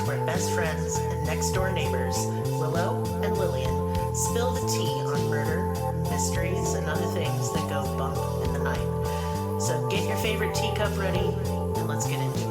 where best friends and next-door neighbors, Willow and Lillian, spill the tea on murder, mysteries, and other things that go bump in the night. So get your favorite teacup ready, and let's get into it.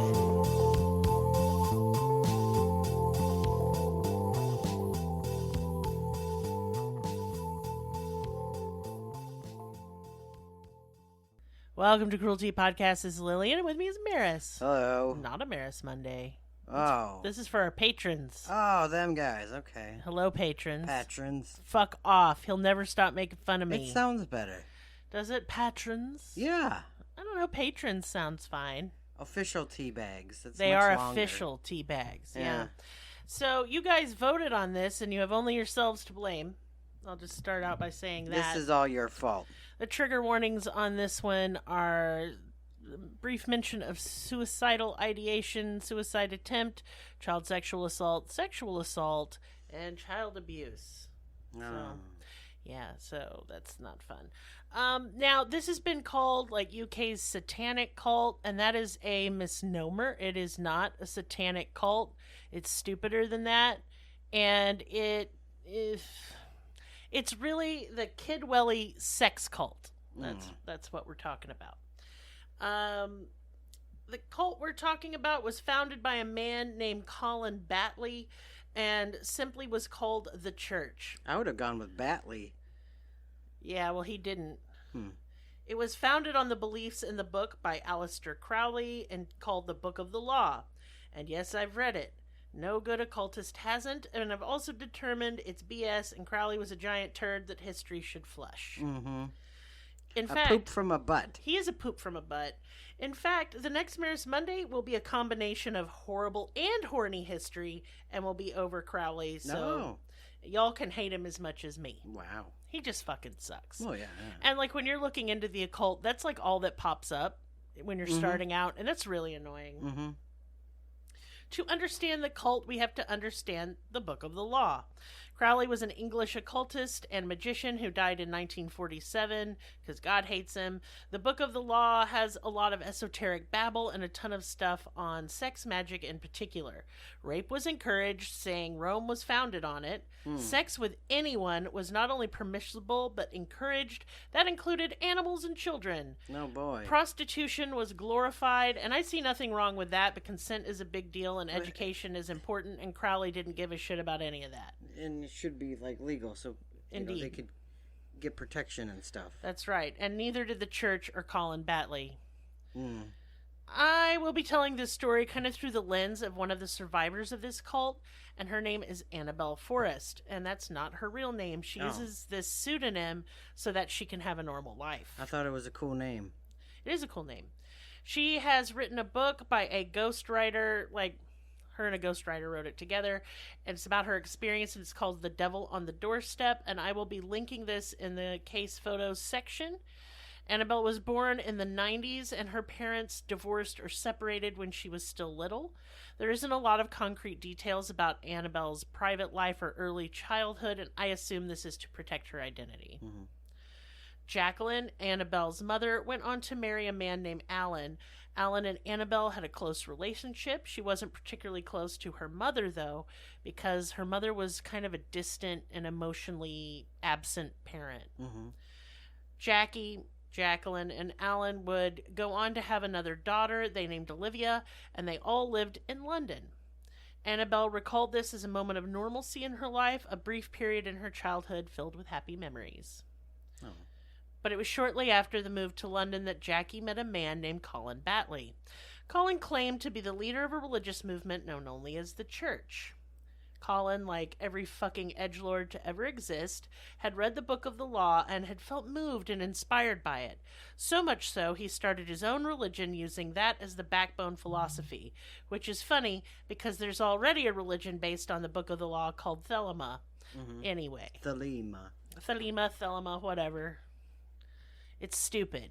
Welcome to Cruelty Podcast. This is Lillian, and with me is Maris. Hello. Not a Maris Monday. Oh. This is for our patrons. Oh, them guys. Okay. Hello, patrons. Patrons. Fuck off. He'll never stop making fun of me. It sounds better. Does it? Patrons? Yeah. I don't know. Patrons sounds fine. Official tea bags. That's they much are longer. official tea bags. Yeah. Yeah. So you guys voted on this, and you have only yourselves to blame. I'll just start out by saying that. This is all your fault. The trigger warnings on this one are brief mention of suicidal ideation, suicide attempt, child sexual assault, and child abuse. No. So that's not fun. Now, this has been called like UK's satanic cult, and that is a misnomer. It is not a satanic cult. It's stupider than that, and it's really the Kidwelly sex cult. That's what we're talking about. The cult we're talking about was founded by a man named Colin Batley and simply was called the Church. I would have gone with Batley. Yeah, well, he didn't. It was founded on the beliefs in the book by Aleister Crowley and called the Book of the Law. And yes, I've read it. No good occultist hasn't, and I've also determined it's BS and Crowley was a giant turd that history should flush. Mm-hmm. In a fact, poop from a butt. He is a poop from a butt. In fact, the next Maris Monday will be a combination of horrible and horny history and will be over Crowley, so y'all can hate him as much as me. Wow. He just fucking sucks. Oh, yeah. And like when you're looking into the occult, that's like all that pops up when you're starting out, and that's really annoying. Mm-hmm. To understand the cult, we have to understand the Book of the Law. Crowley was an English occultist and magician who died in 1947 because God hates him. The Book of the Law has a lot of esoteric babble and a ton of stuff on sex magic in particular. Rape was encouraged, saying Rome was founded on it. Sex with anyone was not only permissible but encouraged. That included animals and children. No boy. Prostitution was glorified, and I see nothing wrong with that, but consent is a big deal and education is important, and Crowley didn't give a shit about any of that. And it should be like legal, so Indeed. They could get protection and stuff. That's right, and neither did the Church or Colin Batley. I will be telling this story kind of through the lens of one of the survivors of this cult, and her name is Annabelle Forrest, and that's not her real name. She uses this pseudonym so that she can have a normal life. I thought it was a cool name. It is a cool name. She has written a book by a ghostwriter, like her and a ghostwriter wrote it together, and it's about her experience, and it's called The Devil on the Doorstep, and I will be linking this in the case photos section. Annabelle was born in the 90s, and her parents divorced or separated when she was still little. There isn't a lot of concrete details about Annabelle's private life or early childhood, and I assume this is to protect her identity. Jacqueline, Annabelle's mother, went on to marry a man named Alan. Alan and Annabelle had a close relationship. She wasn't particularly close to her mother, though, because her mother was kind of a distant and emotionally absent parent. Jacqueline, and Alan would go on to have another daughter they named Olivia, and they all lived in London. Annabelle recalled this as a moment of normalcy in her life, a brief period in her childhood filled with happy memories. But it was shortly after the move to London that Jackie met a man named Colin Batley. Colin claimed to be the leader of a religious movement known only as the Church. Colin, like every fucking edgelord to ever exist, had read the Book of the Law and had felt moved and inspired by it. So much so, he started his own religion using that as the backbone philosophy, which is funny because there's already a religion based on the Book of the Law called Thelema. Anyway. Thelema, whatever. It's stupid.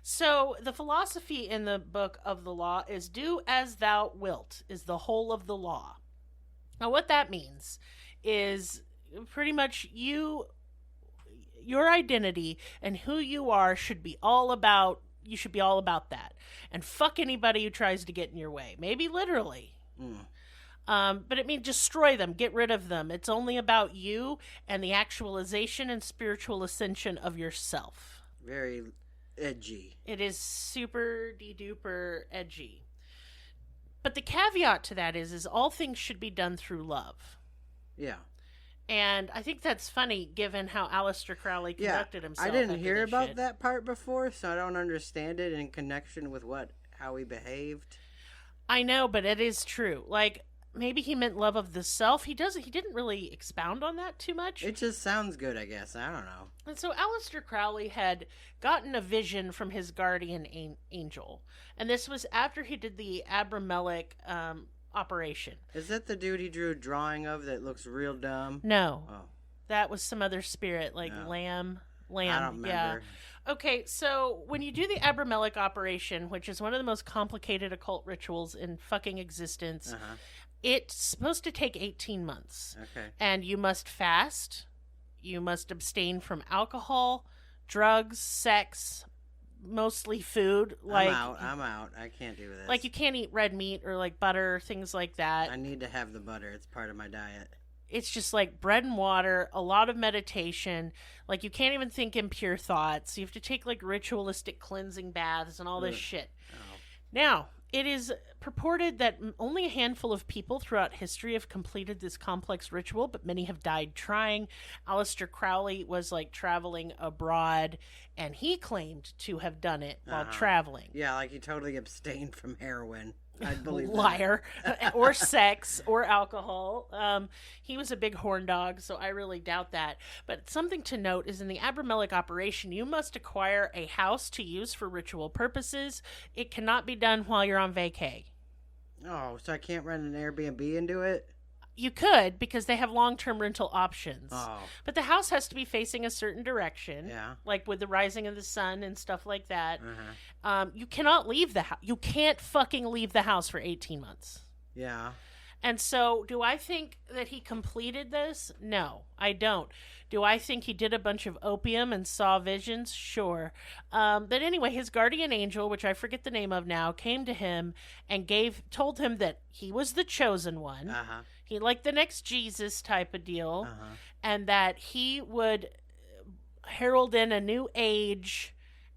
So, the philosophy in the Book of the Law is do as thou wilt, is the whole of the law. Now, what that means is pretty much your identity and who you are should be all about, you should be all about that. And fuck anybody who tries to get in your way. Maybe literally. But it means destroy them, get rid of them. It's only about you and the actualization and spiritual ascension of yourself. Very edgy. It is super de-duper edgy. But the caveat to that is all things should be done through love. Yeah. And I think that's funny, given how Aleister Crowley conducted himself. I didn't hear about that part before, so I don't understand it in connection with how he behaved. I know, but it is true. Like, maybe he meant love of the self. He didn't really expound on that too much. It just sounds good, I guess. I don't know. And so Aleister Crowley had gotten a vision from his guardian angel. And this was after he did the Abramelech operation. Is that the dude he drew a drawing of that looks real dumb? No. Oh. That was some other spirit, like lamb. I don't remember. Yeah. Okay, so when you do the Abramelech operation, which is one of the most complicated occult rituals in fucking existence, it's supposed to take 18 months. Okay. And you must fast. You must abstain from alcohol, drugs, sex, mostly food. Like, I'm out. I can't do this. Like, you can't eat red meat or, like, butter, things like that. I need to have the butter. It's part of my diet. It's just, like, bread and water, a lot of meditation. Like, you can't even think in pure thoughts. You have to take, like, ritualistic cleansing baths and all this shit. Oh. Now, it is purported that only a handful of people throughout history have completed this complex ritual, but many have died trying. Aleister Crowley was, like, traveling abroad, and he claimed to have done it while traveling. Yeah, like he totally abstained from heroin. I'd believe Liar. Or sex or alcohol. He was a big horn dog, so I really doubt that. But something to note is in the Abramelech operation, you must acquire a house to use for ritual purposes. It cannot be done while you're on vacay. Oh, so I can't rent an Airbnb and do it? You could, because they have long-term rental options. Oh. But the house has to be facing a certain direction. Yeah. Like with the rising of the sun and stuff like that. You cannot leave the house. You can't fucking leave the house for 18 months. Yeah. And so, do I think that he completed this? No, I don't. Do I think he did a bunch of opium and saw visions? Sure. But anyway, his guardian angel, which I forget the name of now, came to him and told him that he was the chosen one. He liked the next Jesus type of deal. And that he would herald in a new age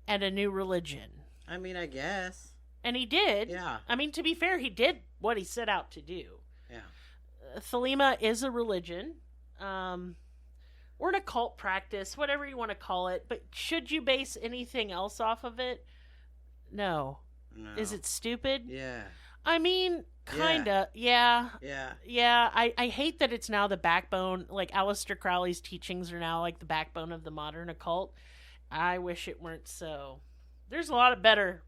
and a new religion. I mean, I guess. And he did. Yeah. I mean, to be fair, he did what he set out to do. Yeah. Thelema is a religion. Or an occult practice, whatever you want to call it. But should you base anything else off of it? No. Is it stupid? Yeah. I mean, kinda. Yeah. I hate that it's now the backbone. Like, Aleister Crowley's teachings are now, like, the backbone of the modern occult. I wish it weren't so. There's a lot of better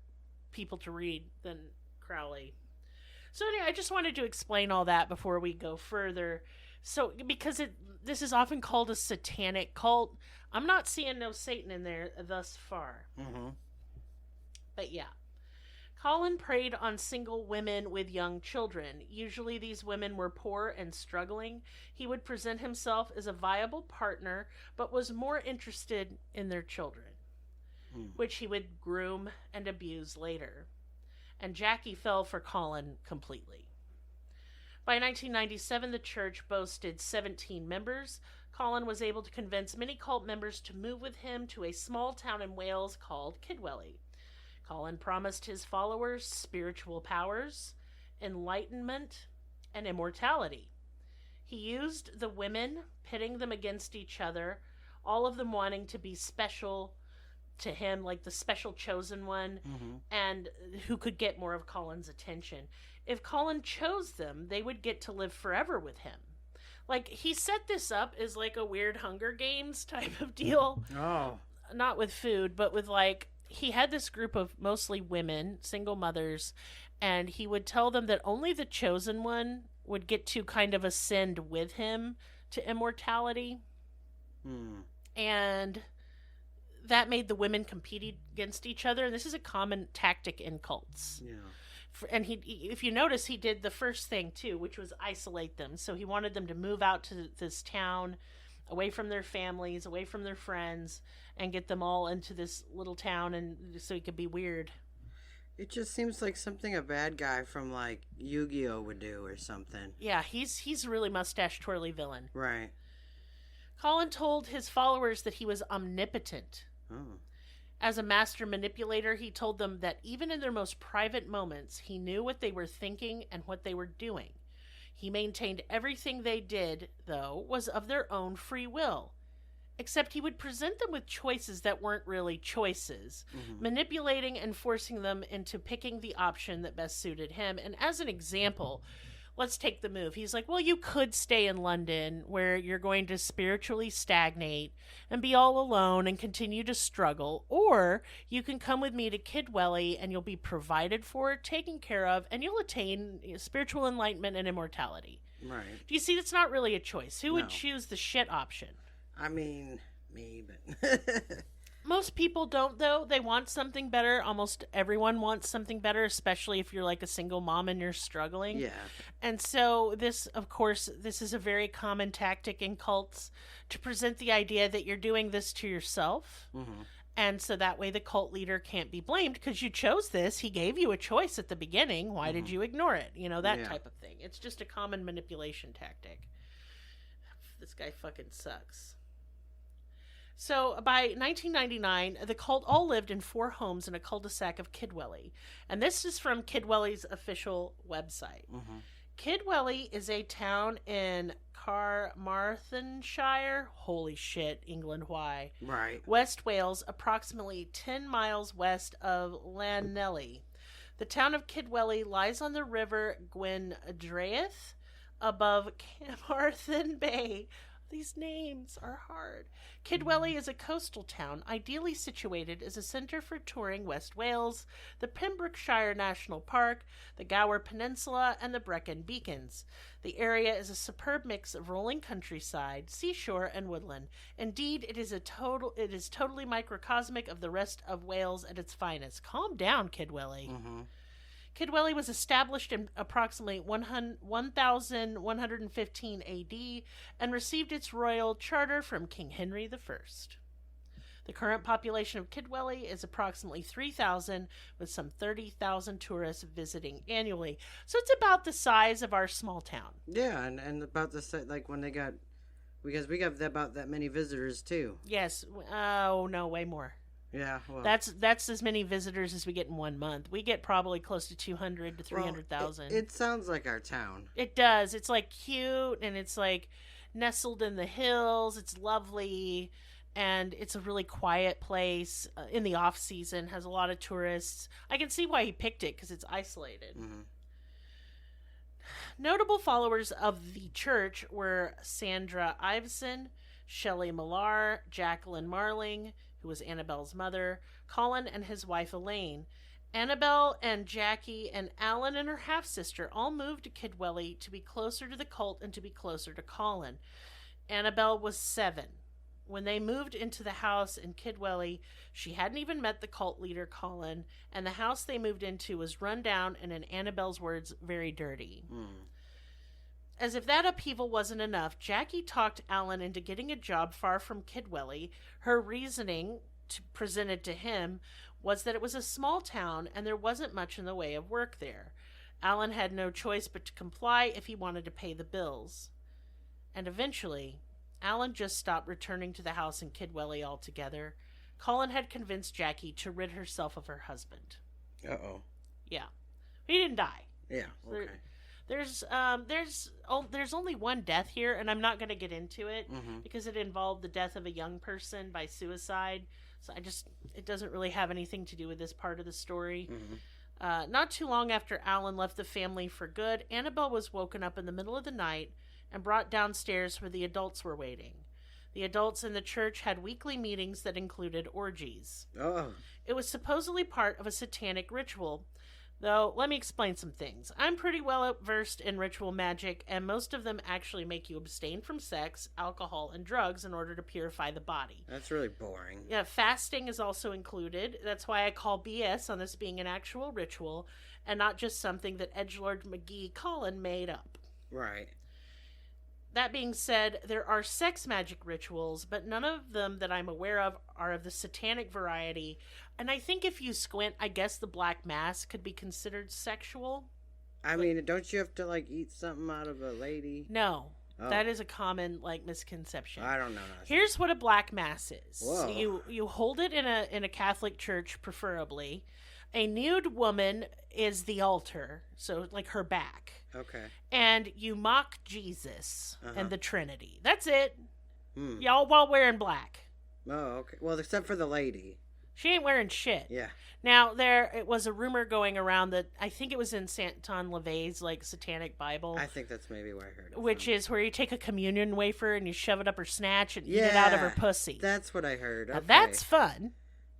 people to read than Crowley. So anyway, I just wanted to explain all that before we go further. So, because this is often called a satanic cult, I'm not seeing no Satan in there thus far. But yeah. Colin preyed on single women with young children. Usually these women were poor and struggling. He would present himself as a viable partner, but was more interested in their children, which he would groom and abuse later. And Jackie fell for Colin completely. By 1997, the church boasted 17 members. Colin was able to convince many cult members to move with him to a small town in Wales called Kidwelly. Colin promised his followers spiritual powers, enlightenment, and immortality. He used the women, pitting them against each other, all of them wanting to be special to him, like the special chosen one, and who could get more of Colin's attention. If Colin chose them, they would get to live forever with him. Like, he set this up as like a weird Hunger Games type of deal. Oh. Not with food, but with, like, he had this group of mostly women, single mothers, and he would tell them that only the chosen one would get to kind of ascend with him to immortality. And that made the women compete against each other. And this is a common tactic in cults. Yeah. And if you notice, he did the first thing too, which was isolate them. So he wanted them to move out to this town, away from their families, away from their friends, and get them all into this little town, and so he could be weird. It just seems like something a bad guy from like Yu-Gi-Oh would do or something. Yeah, he's a really mustache twirly villain. Right. Colin told his followers that he was omnipotent. Oh. As a master manipulator, he told them that even in their most private moments, he knew what they were thinking and what they were doing. He maintained everything they did, though, was of their own free will. Except he would present them with choices that weren't really choices, manipulating and forcing them into picking the option that best suited him. And as an example, let's take the move. He's like, well, you could stay in London where you're going to spiritually stagnate and be all alone and continue to struggle. Or you can come with me to Kidwelly and you'll be provided for, taken care of, and you'll attain spiritual enlightenment and immortality. Right. Do you see? That's not really a choice. Who would No. choose the shit option? I mean, me, but... Most people don't, though. They want something better. Almost everyone wants something better, especially if you're like a single mom and you're struggling. Yeah. And so this, of course, this is a very common tactic in cults to present the idea that you're doing this to yourself. Mm-hmm. And so that way the cult leader can't be blamed because you chose this. He gave you a choice at the beginning. Why did you ignore it? You know, that type of thing. It's just a common manipulation tactic. This guy fucking sucks. So by 1999, the cult all lived in 4 homes in a cul-de-sac of Kidwelly. And this is from Kidwelly's official website. Mm-hmm. Kidwelly is a town in Carmarthenshire. Holy shit, England, why? Right. West Wales, approximately 10 miles west of Llanelly. The town of Kidwelly lies on the river Gwendraeth above Carmarthen Bay. These names are hard. Kidwelly is a coastal town, ideally situated as a centre for touring West Wales, the Pembrokeshire National Park, the Gower Peninsula, and the Brecon Beacons. The area is a superb mix of rolling countryside, seashore, and woodland. Indeed, it is totally microcosmic of the rest of Wales at its finest. Calm down, Kidwelly. Mm-hmm. Kidwelly was established in approximately 1115 AD and received its royal charter from King Henry I. The current population of Kidwelly is approximately 3,000, with some 30,000 tourists visiting annually. So it's about the size of our small town. Yeah, and about the site, like when they got... Because we got about that many visitors, too. Yes. Oh, no, way more. Yeah, well... That's as many visitors as we get in 1 month. We get probably close to 200 to 300,000. Well, it sounds like our town. It does. It's like cute and it's like nestled in the hills. It's lovely and it's a really quiet place in the off season. Has a lot of tourists. I can see why he picked it because it's isolated. Mm-hmm. Notable followers of the church were Sandra Iveson, Shelley Millar, Jacqueline Marling, who was Annabelle's mother, Colin and his wife Elaine. Annabelle and Jackie and Alan and her half-sister all moved to Kidwelly to be closer to the cult and to be closer to Colin. Annabelle was 7. When they moved into the house in Kidwelly, she hadn't even met the cult leader Colin, and the house they moved into was run down and, in Annabelle's words, very dirty. As if that upheaval wasn't enough, Jackie talked Alan into getting a job far from Kidwelly. Her reasoning, presented to him, was that it was a small town and there wasn't much in the way of work there. Alan had no choice but to comply if he wanted to pay the bills. And eventually, Alan just stopped returning to the house in Kidwelly altogether. Colin had convinced Jackie to rid herself of her husband. Uh-oh. Yeah. He didn't die. Yeah, okay. There's only one death here, and I'm not going to get into it because it involved the death of a young person by suicide. So it doesn't really have anything to do with this part of the story. Not too long after Alan left the family for good, Annabelle was woken up in the middle of the night and brought downstairs where the adults were waiting. The adults in the church had weekly meetings that included orgies. Oh. It was supposedly part of a satanic ritual. Though, let me explain some things. I'm pretty well versed in ritual magic, and most of them actually make you abstain from sex, alcohol, and drugs in order to purify the body. That's really boring. Yeah, fasting is also included. That's why I call BS on this being an actual ritual, and not just something that edgelord McGee Colin made up. Right. That being said, there are sex magic rituals, but none of them that I'm aware of are of the satanic variety And I think if you squint, I guess the black mass could be considered sexual. I mean, don't you have to, like, eat something out of a lady? No. Oh. That is a common, like, misconception. I don't know. Here's what a black mass is. Whoa. You hold it in a Catholic church, preferably. A nude woman is the altar, so, like, her back. Okay. And you mock Jesus Uh-huh. and the Trinity. That's it. Hmm. Y'all while wearing black. Oh, okay. Well, except for the lady. She ain't wearing shit. Yeah. Now, it was a rumor going around that I think it was in Santon LaVey's, like, Satanic Bible. I think that's maybe where I heard it Which from. is where you take a communion wafer and you shove it up her snatch and eat it out of her pussy. That's what I heard. Okay. Now, that's fun.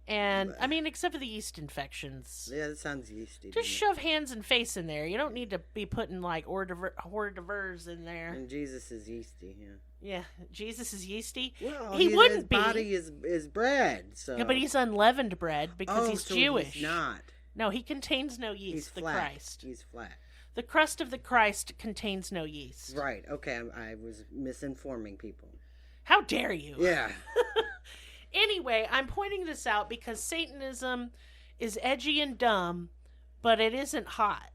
And, I mean, except for the yeast infections. Yeah, that sounds yeasty. Just shove hands and face in there. You don't need to be putting, like, hors d'oeuvres in there. And Jesus is yeasty, yeah. Yeah, Jesus is yeasty. Well, he wouldn't his be. body is bread, so... Yeah, but he's unleavened bread because he's so Jewish. He's not. No, he contains no yeast, He's the flat. Christ. He's flat. The crust of the Christ contains no yeast. Right, okay, I was misinforming people. How dare you? Yeah. Anyway, I'm pointing this out because Satanism is edgy and dumb, but it isn't hot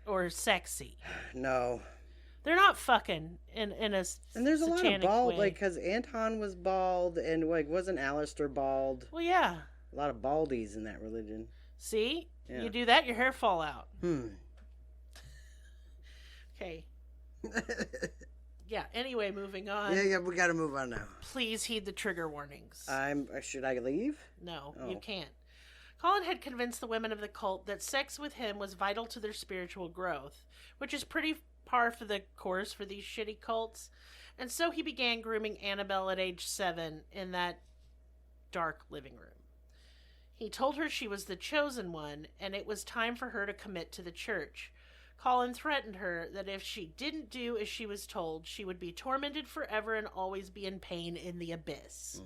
or sexy. No. They're not fucking in a And there's a lot of bald, way. like, because Anton was bald, and, like, wasn't Alistair bald? Well, yeah. A lot of baldies in that religion. See? Yeah. You do that, your hair fall out. Okay. Yeah, anyway, moving on. Yeah, we gotta move on now. Please heed the trigger warnings. Should I leave? No, Oh. you can't. Colin had convinced the women of the cult that sex with him was vital to their spiritual growth, which is pretty par for the course for these shitty cults. And so he began grooming Annabelle at age 7 in that dark living room. He told her she was the chosen one, and it was time for her to commit to the church. Colin threatened her that if she didn't do as she was told, she would be tormented forever and always be in pain in the abyss.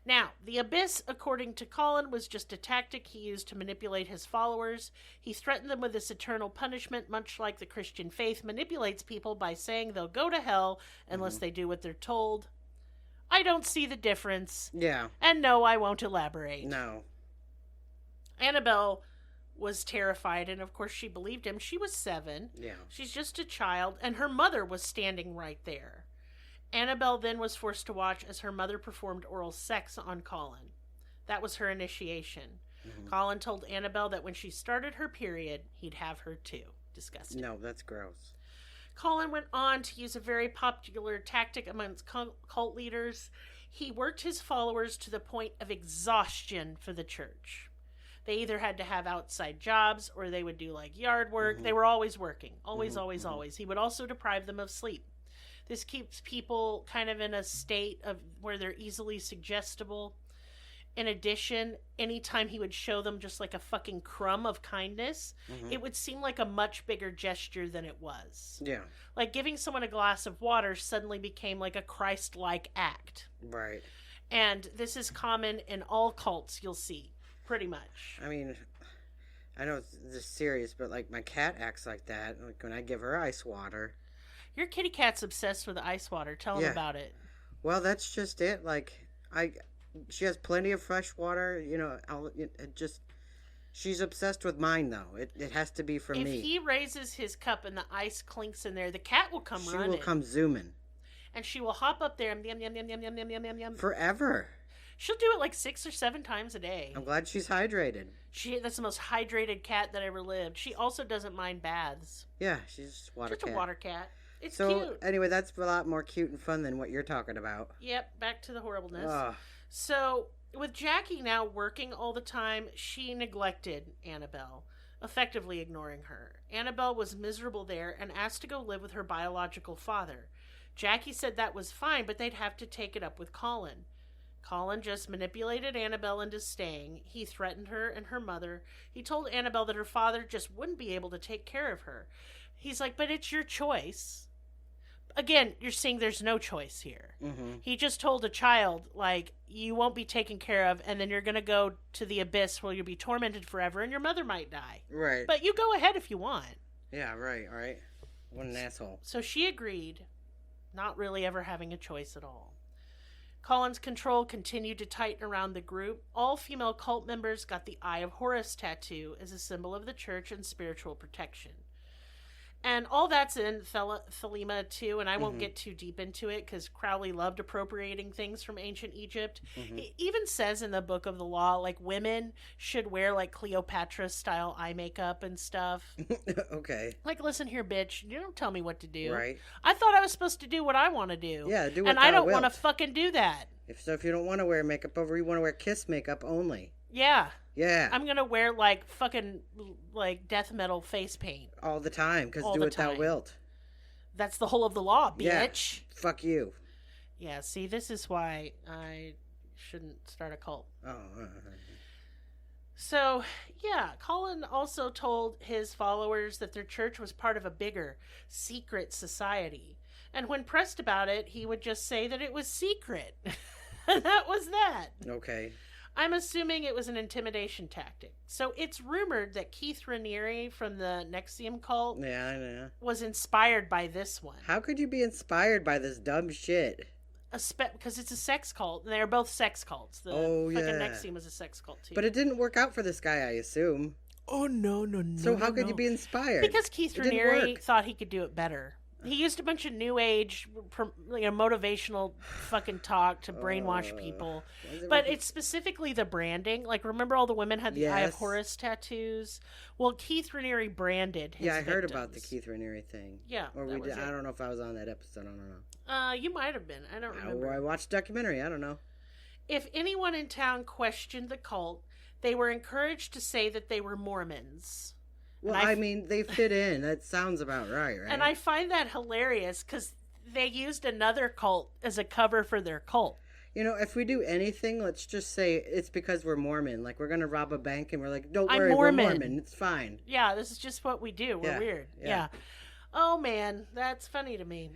Now, the abyss, according to Colin, was just a tactic he used to manipulate his followers. He threatened them with this eternal punishment, much like the Christian faith manipulates people by saying they'll go to hell unless they do what they're told. I don't see the difference. Yeah. And no, I won't elaborate. No. Annabelle was terrified, and of course she believed him. She was 7. Yeah. She's just a child, and her mother was standing right there. Annabelle then was forced to watch as her mother performed oral sex on Colin. That was her initiation. Colin told Annabelle that when she started her period, he'd have her too. Disgusting. No, that's gross. Colin went on to use a very popular tactic amongst cult leaders. He worked his followers to the point of exhaustion for the church. They either had to have outside jobs or they would do like yard work. They were always working. Always. He would also deprive them of sleep. This keeps people kind of in a state of where they're easily suggestible. In addition, anytime he would show them just like a fucking crumb of kindness, it would seem like a much bigger gesture than it was. Yeah. Like giving someone a glass of water suddenly became like a Christ-like act. Right. And this is common in all cults you'll see, pretty much. I mean, I know this is serious, but like my cat acts like that. Like when I give her ice water. Your kitty cat's obsessed with ice water. Tell him about it. Well, that's just it. Like she has plenty of fresh water. You know, she's obsessed with mine though. It has to be for me. If he raises his cup and the ice clinks in there, the cat will come running. She will come zooming. And she will hop up there and yum yum yum yum yum yum yum yum yum. Forever. She'll do it like 6 or 7 times a day. I'm glad she's hydrated. That's the most hydrated cat that ever lived. She also doesn't mind baths. Yeah, she's a water cat. Just a water cat. It's so, cute. Anyway, that's a lot more cute and fun than what you're talking about. Yep, back to the horribleness. Ugh. So, with Jackie now working all the time, she neglected Annabelle, effectively ignoring her. Annabelle was miserable there and asked to go live with her biological father. Jackie said that was fine, but they'd have to take it up with Colin. Colin just manipulated Annabelle into staying. He threatened her and her mother. He told Annabelle that her father just wouldn't be able to take care of her. He's like, but it's your choice. Again, you're seeing there's no choice here. He just told a child, like, you won't be taken care of, and then you're going to go to the abyss where you'll be tormented forever, and your mother might die. Right. But you go ahead if you want. Yeah, right, all right. What an asshole. So she agreed, not really ever having a choice at all. Colin's control continued to tighten around the group. All female cult members got the Eye of Horus tattoo as a symbol of the church and spiritual protection. And all that's in Thelema too, and I won't get too deep into it because Crowley loved appropriating things from ancient Egypt. It even says in the Book of the Law, like, women should wear, like, Cleopatra-style eye makeup and stuff. Okay. Like, listen here, bitch, you don't tell me what to do. Right. I thought I was supposed to do what I want to do. Yeah, do what and I thou don't want to wilt. fucking do that. If you don't want to wear makeup over, you want to wear kiss makeup only. Yeah. Yeah. I'm going to wear, like, fucking, like, death metal face paint. All the time, because All do the what thou time. wilt. That's the whole of the law, bitch. Yeah. Fuck you. Yeah, see, this is why I shouldn't start a cult. Oh. So, yeah, Colin also told his followers that their church was part of a bigger, secret society. And when pressed about it, he would just say that it was secret. And that was that. Okay. I'm assuming it was an intimidation tactic. So it's rumored that Keith Raniere from the Nexium cult Yeah, I know. was inspired by this one. How could you be inspired by this dumb shit? Because it's a sex cult. And they're both sex cults. The fucking Nexium was a sex cult, too. But it didn't work out for this guy, I assumo. Oh, no. So how could you be inspired? Because Keith Raniere thought he could do it better. He used a bunch of new age, motivational fucking talk to brainwash people. But it's specifically the branding. Like, remember all the women had the Eye of Horus tattoos? Well, Keith Raniere branded his I heard victims. about the Keith Raniere thing. Yeah. Or we did. I don't know if I was on that episode. I don't know. You might have been. I don't remember. I watched the documentary. I don't know. If anyone in town questioned the cult, they were encouraged to say that they were Mormons. Well, I mean, they fit in. That sounds about right? And I find that hilarious because they used another cult as a cover for their cult. You know, if we do anything, let's just say it's because we're Mormon. Like, we're going to rob a bank and we're like, don't worry, we're Mormon. It's fine. Yeah, this is just what we do. We're weird. Yeah. Oh, man, that's funny to me.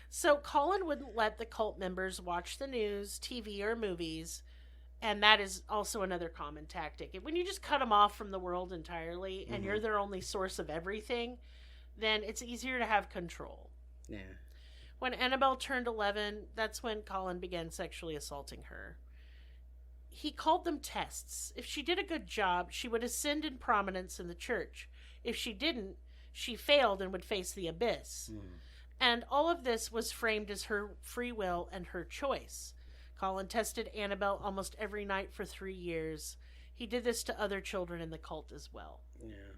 So Colin wouldn't let the cult members watch the news, TV, or movies. And that is also another common tactic. When you just cut them off from the world entirely and you're their only source of everything, then it's easier to have control. Yeah. When Annabelle turned 11, that's when Colin began sexually assaulting her. He called them tests. If she did a good job, she would ascend in prominence in the church. If she didn't, she failed and would face the abyss. And all of this was framed as her free will and her choice. Colin tested Annabelle almost every night for 3 years. He did this to other children in the cult as well. Yeah.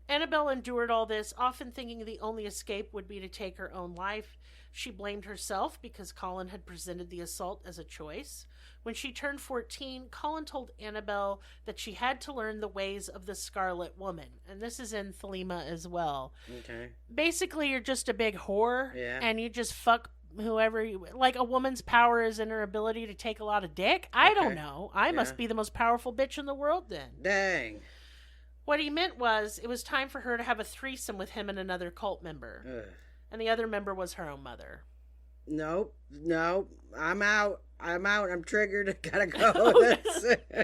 Annabelle endured all this, often thinking the only escape would be to take her own life. She blamed herself because Colin had presented the assault as a choice. When she turned 14, Colin told Annabelle that she had to learn the ways of the Scarlet Woman. And this is in Thelema as well. Okay. Basically, you're just a big whore, Yeah. and you just fuck whoever you... Like, a woman's power is in her ability to take a lot of dick? I don't know. I must be the most powerful bitch in the world then. Dang. What he meant was, it was time for her to have a threesome with him and another cult member. Ugh. And the other member was her own mother. Nope. I'm out. I'm triggered. Gotta go.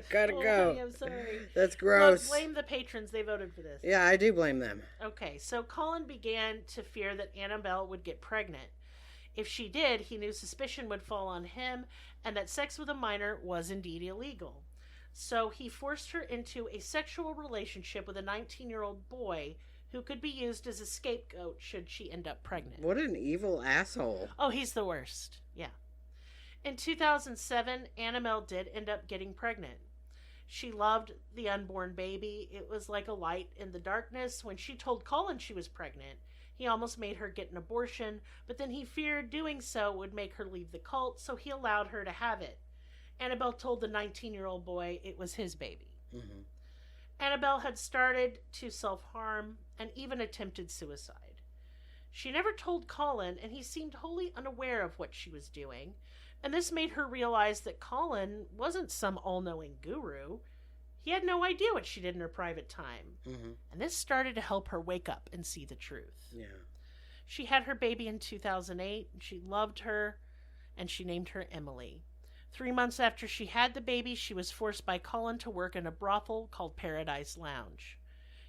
Gotta go. Honey, I'm sorry. That's gross. Well, blame the patrons. They voted for this. Yeah, I do blame them. Okay, so Colin began to fear that Annabelle would get pregnant. If she did, he knew suspicion would fall on him and that sex with a minor was indeed illegal. So he forced her into a sexual relationship with a 19-year-old boy who could be used as a scapegoat should she end up pregnant. What an evil asshole. Oh, he's the worst. Yeah. In 2007, Annabelle did end up getting pregnant. She loved the unborn baby. It was like a light in the darkness. When she told Colin she was pregnant, he almost made her get an abortion, but then he feared doing so would make her leave the cult, so he allowed her to have it. Annabelle told the 19-year-old boy it was his baby. Mm-hmm. Annabelle had started to self-harm and even attempted suicide. She never told Colin, and he seemed wholly unaware of what she was doing, and this made her realize that Colin wasn't some all-knowing guru. He had no idea what she did in her private time. Mm-hmm. And this started to help her wake up and see the truth. Yeah. She had her baby in 2008, and she loved her, and she named her Emily. 3 months after she had the baby, she was forced by Colin to work in a brothel called Paradise Lounge.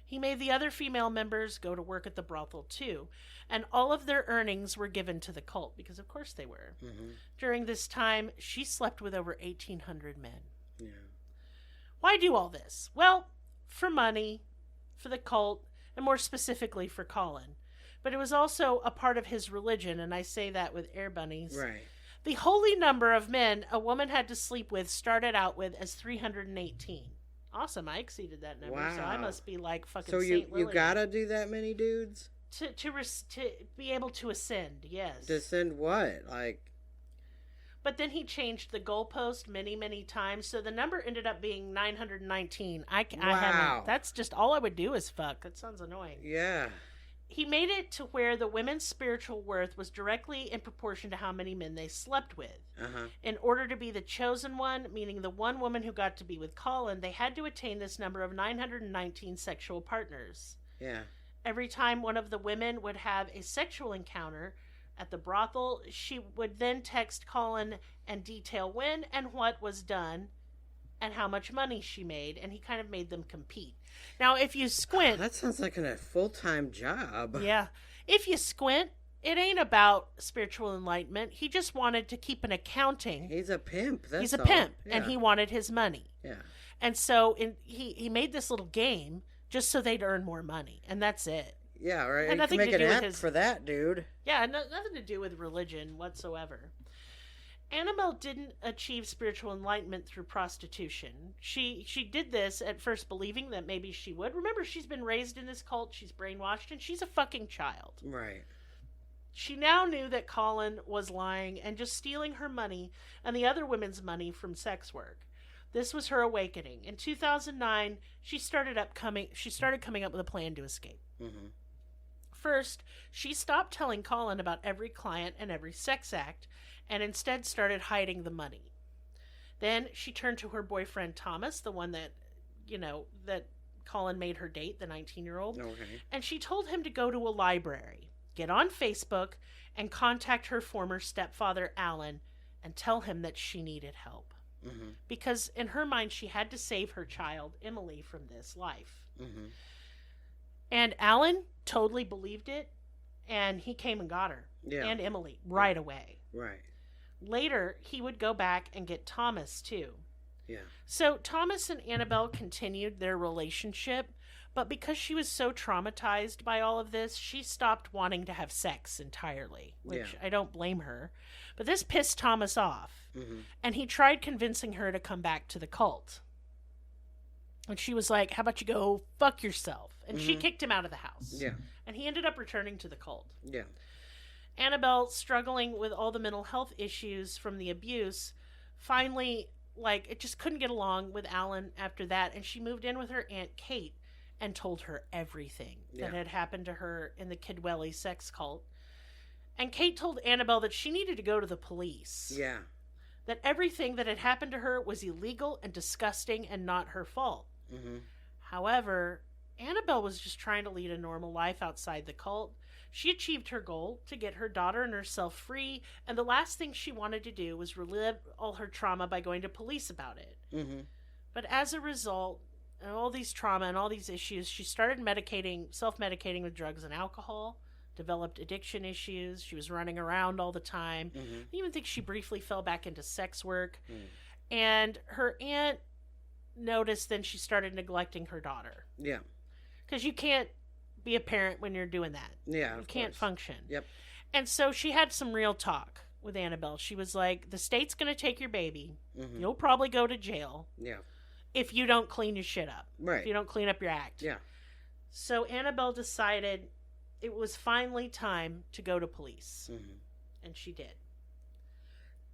He made the other female members go to work at the brothel too, and all of their earnings were given to the cult, because of course they were. Mm-hmm. During this time, she slept with over 1,800 men. Yeah. Why do all this? Well, for money, for the cult, and more specifically for Colin. But it was also a part of his religion, and I say that with air bunnies. Right. The holy number of men a woman had to sleep with started out with as 318. Awesome, I exceeded that number, wow. So I must be like fucking So Saint Lily. you gotta do that many dudes? To be able to ascend, yes. To ascend what? Like... But then he changed the goalpost many, many times, so the number ended up being 919. I haven't. That's just all I would do is fuck. That sounds annoying. Yeah. He made it to where the women's spiritual worth was directly in proportion to how many men they slept with. Uh-huh. In order to be the chosen one, meaning the one woman who got to be with Colin, they had to attain this number of 919 sexual partners. Yeah. Every time one of the women would have a sexual encounter at the brothel, she would then text Colin and detail when and what was done and how much money she made, and he kind of made them compete. Now, if you squint... that sounds like a full-time job. Yeah. If you squint, it ain't about spiritual enlightenment. He just wanted to keep an accounting. He's a pimp, that's He's a all. pimp, Yeah. and he wanted his money. Yeah. And so he made this little game just so they'd earn more money, and that's it. Yeah, right. Had You nothing can make to do an with app his... for that, dude. Yeah, nothing to do with religion whatsoever. Annabelle didn't achieve spiritual enlightenment through prostitution. She did this at first believing that maybe she would. Remember, she's been raised in this cult, she's brainwashed, and she's a fucking child. Right. She now knew that Colin was lying and just stealing her money and the other women's money from sex work. This was her awakening. In 2009, she started coming up with a plan to escape. Mm-hmm. First, she stopped telling Colin about every client and every sex act, and instead started hiding the money. Then she turned to her boyfriend Thomas, the one that Colin made her date, the 19-year-old, Okay. and she told him to go to a library, get on Facebook, and contact her former stepfather Alan and tell him that she needed help. Mm-hmm. Because in her mind, she had to save her child, Emily, from this life. Mm-hmm. And Alan totally believed it, and he came and got her, and Emily, right away. Right. Later, he would go back and get Thomas, too. Yeah. So Thomas and Annabelle continued their relationship, but because she was so traumatized by all of this, she stopped wanting to have sex entirely, which I don't blame her. But this pissed Thomas off, and he tried convincing her to come back to the cult. And she was like, how about you go fuck yourself? And she kicked him out of the house. Yeah. And he ended up returning to the cult. Yeah. Annabelle, struggling with all the mental health issues from the abuse, finally, it just couldn't get along with Alan after that, and she moved in with her Aunt Kate and told her everything that had happened to her in the Kidwelly sex cult. And Kate told Annabelle that she needed to go to the police. Yeah. That everything that had happened to her was illegal and disgusting and not her fault. Mm-hmm. However, Annabelle was just trying to lead a normal life outside the cult. She achieved her goal to get her daughter and herself free, and the last thing she wanted to do was relive all her trauma by going to police about it. Mm-hmm. But as a result of all these trauma and all these issues, she started self-medicating with drugs and alcohol, developed addiction issues. She was running around all the time. Mm-hmm. I even think she briefly fell back into sex work. And her aunt noticed then she started neglecting her daughter. Yeah. Because you can't be a parent when you're doing that. Yeah, you can't function. Yep. And so she had some real talk with Annabelle. She was like, the state's going to take your baby. Mm-hmm. You'll probably go to jail. Yeah. If you don't clean your shit up. Right. If you don't clean up your act. Yeah. So Annabelle decided it was finally time to go to police. Mm-hmm. And she did.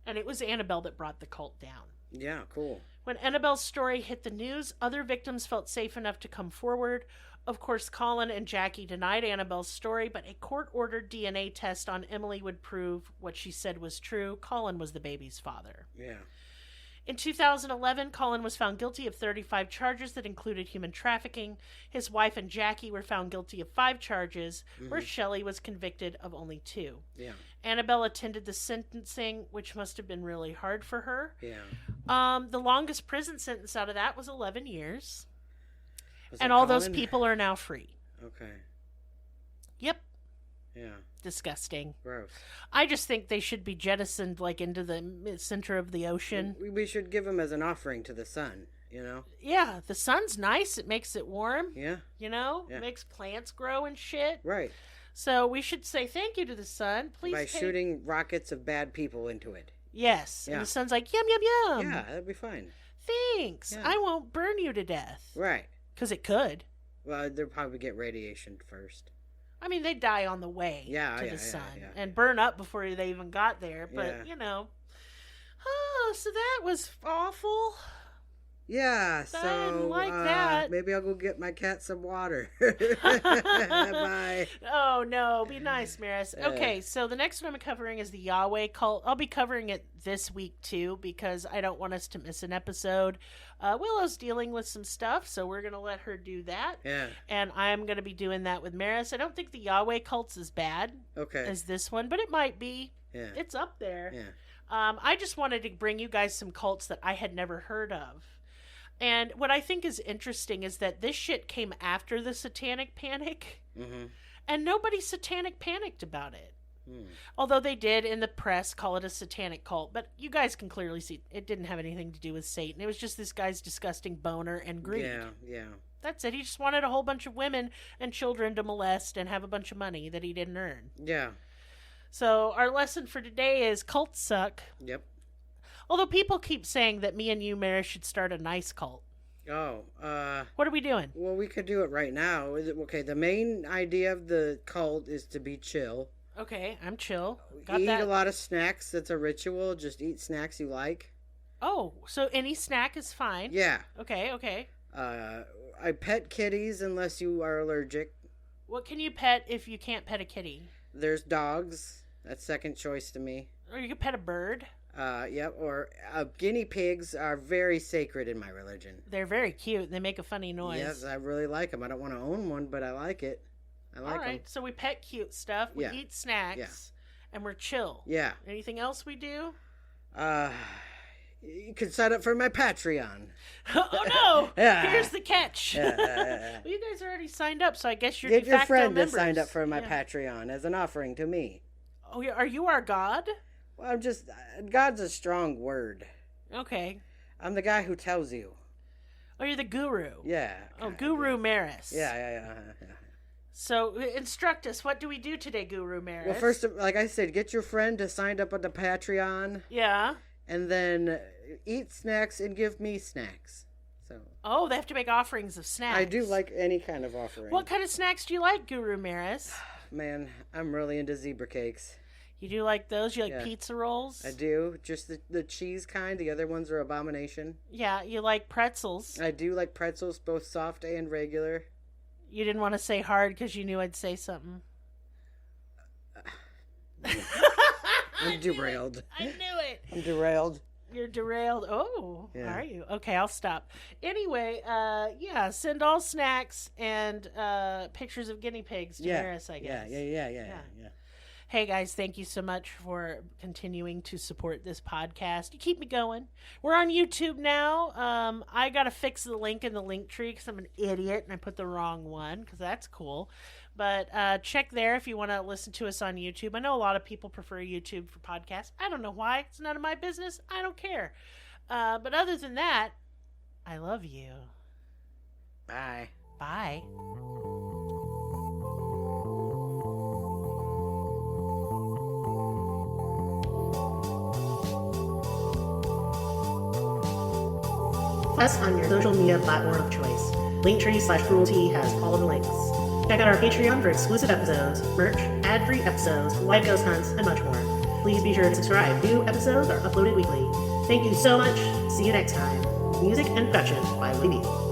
And it was Annabelle that brought the cult down. Yeah, cool. When Annabelle's story hit the news, other victims felt safe enough to come forward. Of course, Colin and Jackie denied Annabelle's story, but a court-ordered DNA test on Emily would prove what she said was true. Colin was the baby's father. Yeah. In 2011, Colin was found guilty of 35 charges that included human trafficking. His wife and Jackie were found guilty of 5 charges, where Shelley was convicted of only 2. Yeah. Annabelle attended the sentencing, which must have been really hard for her. Yeah. The longest prison sentence out of that was 11 years. Was and it all those Colin? people are now free. Okay. Yep. Yeah. Disgusting. Gross. I just think they should be jettisoned like into the center of the ocean. We should give them as an offering to the sun, you know? Yeah, the sun's nice. It makes it warm. Yeah. You know? Yeah. It makes plants grow and shit. Right. So we should say thank you to the sun. Please By shooting rockets of bad people into it. Yes. Yeah. And the sun's like, yum, yum, yum. Yeah, that'd be fine. Thanks. Yeah. I won't burn you to death. Right. Because it could. Well, they'll probably get radiation first. I mean, they die on the way to the sun and burn up before they even got there. But, you know. Oh, so that was awful. Yeah, I didn't like that. Maybe I'll go get my cat some water. Bye. Oh, no. Be nice, Maris. Okay, so the next one I'm covering is the Yahweh cult. I'll be covering it this week, too, because I don't want us to miss an episode. Willow's dealing with some stuff, so we're going to let her do that. Yeah. And I'm going to be doing that with Maris. I don't think the Yahweh cult's as bad as this one, but it might be. Yeah. It's up there. Yeah. I just wanted to bring you guys some cults that I had never heard of. And what I think is interesting is that this shit came after the Satanic Panic. Mm-hmm. And nobody satanic panicked about it. Mm. Although they did in the press call it a satanic cult. But you guys can clearly see it didn't have anything to do with Satan. It was just this guy's disgusting boner and greed. Yeah, yeah. That's it. He just wanted a whole bunch of women and children to molest and have a bunch of money that he didn't earn. Yeah. So our lesson for today is cults suck. Yep. Although people keep saying that me and you, Mary, should start a nice cult. Oh, what are we doing? Well, we could do it right now. Okay, the main idea of the cult is to be chill. Okay, I'm chill. Eat a lot of snacks. That's a ritual. Just eat snacks you like. Oh, so any snack is fine? Yeah. Okay. I pet kitties unless you are allergic. What can you pet if you can't pet a kitty? There's dogs. That's second choice to me. Or you can pet a bird. Yep. Or guinea pigs are very sacred in my religion. They're very cute. They make a funny noise. Yes, I really like them. I don't want to own one, but I like it. I like them. All right. So we pet cute stuff. We eat snacks. And we're chill. Yeah. Anything else we do? You can sign up for my Patreon. Oh no! Here's the catch. Well, you guys already signed up, so I guess you're de facto Get your friend members. that signed up for my Patreon as an offering to me. Oh, are you our god? Well, God's a strong word. Okay. I'm the guy who tells you. Oh, you're the guru. Yeah. Oh, Guru Maris. Yeah. So, instruct us. What do we do today, Guru Maris? Well, first, like I said, get your friend to sign up on the Patreon. Yeah. And then eat snacks and give me snacks. So. Oh, they have to make offerings of snacks. I do like any kind of offering. What kind of snacks do you like, Guru Maris? Man, I'm really into zebra cakes. You do like those? You like pizza rolls? I do. Just the cheese kind. The other ones are abomination. Yeah, you like pretzels. I do like pretzels, both soft and regular. You didn't want to say hard because you knew I'd say something. I'm derailed. I knew it. I'm derailed. You're derailed. Oh, yeah. Are you? Okay, I'll stop. Anyway, send all snacks and pictures of guinea pigs to Maris, I guess. Yeah. Hey guys, thank you so much for continuing to support this podcast. You keep me going. We're on YouTube now. I got to fix the link in the link tree because I'm an idiot and I put the wrong one because that's cool. But check there if you want to listen to us on YouTube. I know a lot of people prefer YouTube for podcasts. I don't know why. It's none of my business. I don't care. But other than that, I love you. Bye. Bye. Us on your social media platform of choice. Linktree/cruelty has all the links. Check out our Patreon for exclusive episodes, merch, ad-free episodes, live ghost hunts, and much more. Please be sure to subscribe. New episodes are uploaded weekly. Thank you so much. See you next time. Music and production by Lee.